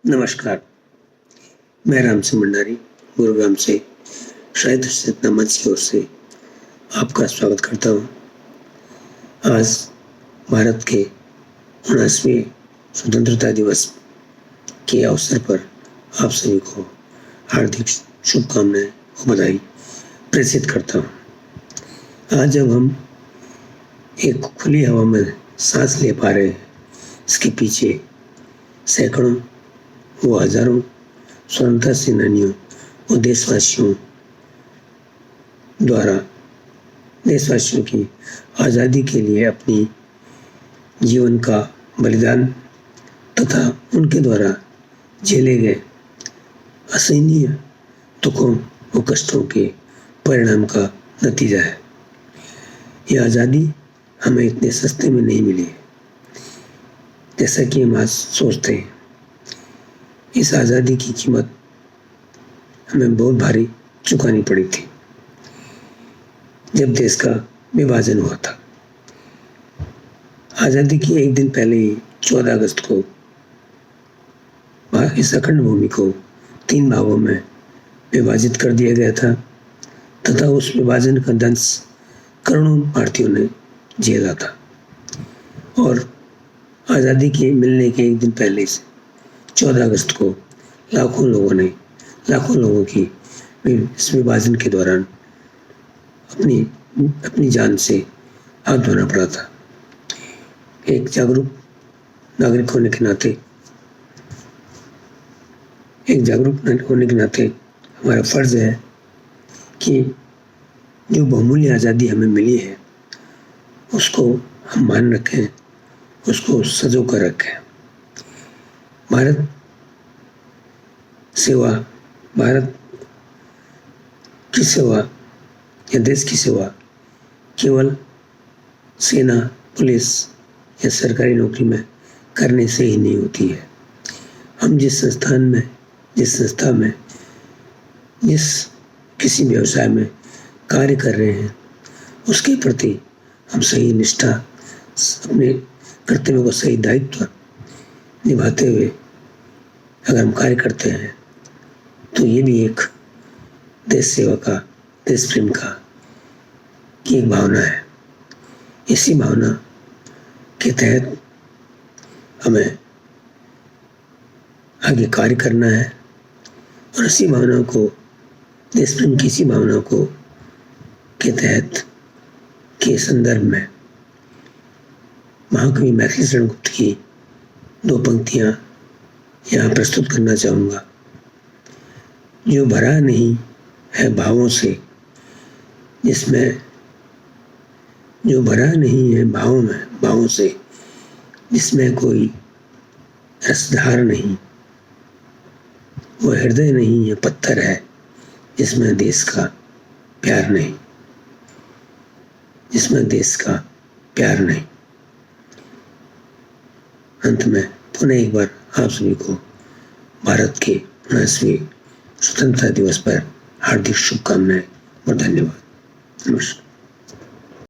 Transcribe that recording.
नमस्कार, मैं राम सिंह भंडारी, गुरुग्राम से साहित्य चेतना मंच की ओर से आपका स्वागत करता हूँ। आज भारत के 79वें स्वतंत्रता दिवस के अवसर पर आप सभी को हार्दिक शुभकामनाएं और बधाई प्रेषित करता हूँ। आज जब हम एक खुली हवा में सांस ले पा रहे हैं, इसके पीछे सैकड़ों वो हजारों स्वतंत्रता सेनानियों और देशवासियों द्वारा देशवासियों की आज़ादी के लिए अपनी जीवन का बलिदान तथा उनके द्वारा झेले गए असहनीय दुखों और कष्टों के परिणाम का नतीजा है। यह आज़ादी हमें इतने सस्ते में नहीं मिली जैसा कि हम आज सोचते हैं। इस आज़ादी की कीमत हमें बहुत भारी चुकानी पड़ी थी जब देश का विभाजन हुआ था। आज़ादी की एक दिन पहले ही 14 अगस्त को इस अखंड भूमि को 3 भागों में विभाजित कर दिया गया था तथा उस विभाजन का दंश करोड़ों भारतीयों ने झेला था। और आज़ादी के मिलने के एक दिन पहले से 14 अगस्त को लाखों लोगों की इस विभाजन के दौरान अपनी जान से हाथ धोना पड़ा था। एक जागरूक नागरिक होने के नाते हमारा फर्ज है कि जो बहुमूल्य आज़ादी हमें मिली है उसको हम मान रखें, उसको सजो कर रखें। भारत की सेवा या देश की सेवा केवल सेना, पुलिस या सरकारी नौकरी में करने से ही नहीं होती है। हम जिस संस्था में किसी व्यवसाय में कार्य कर रहे हैं उसके प्रति हम सही निष्ठा, अपने कर्तव्यों का सही दायित्व निभाते हुए अगर हम कार्य करते हैं तो ये भी एक देश सेवा का, देश प्रेम की एक भावना है। इसी भावना के तहत हमें आगे कार्य करना है और इसी भावना को, देश प्रेम की इसी भावना को के तहत के संदर्भ में महाकवि मैथिली शरण गुप्त की 2 पंक्तियां यहाँ प्रस्तुत करना चाहूँगा। जो भरा नहीं है भावों से, जिसमें कोई रसधार नहीं, वो हृदय नहीं है, पत्थर है जिसमें देश का प्यार नहीं। अंत में पुनः एक बार आप सभी को भारत के 79वें स्वतंत्रता दिवस पर हार्दिक शुभकामनाएं और धन्यवाद। नमस्कार।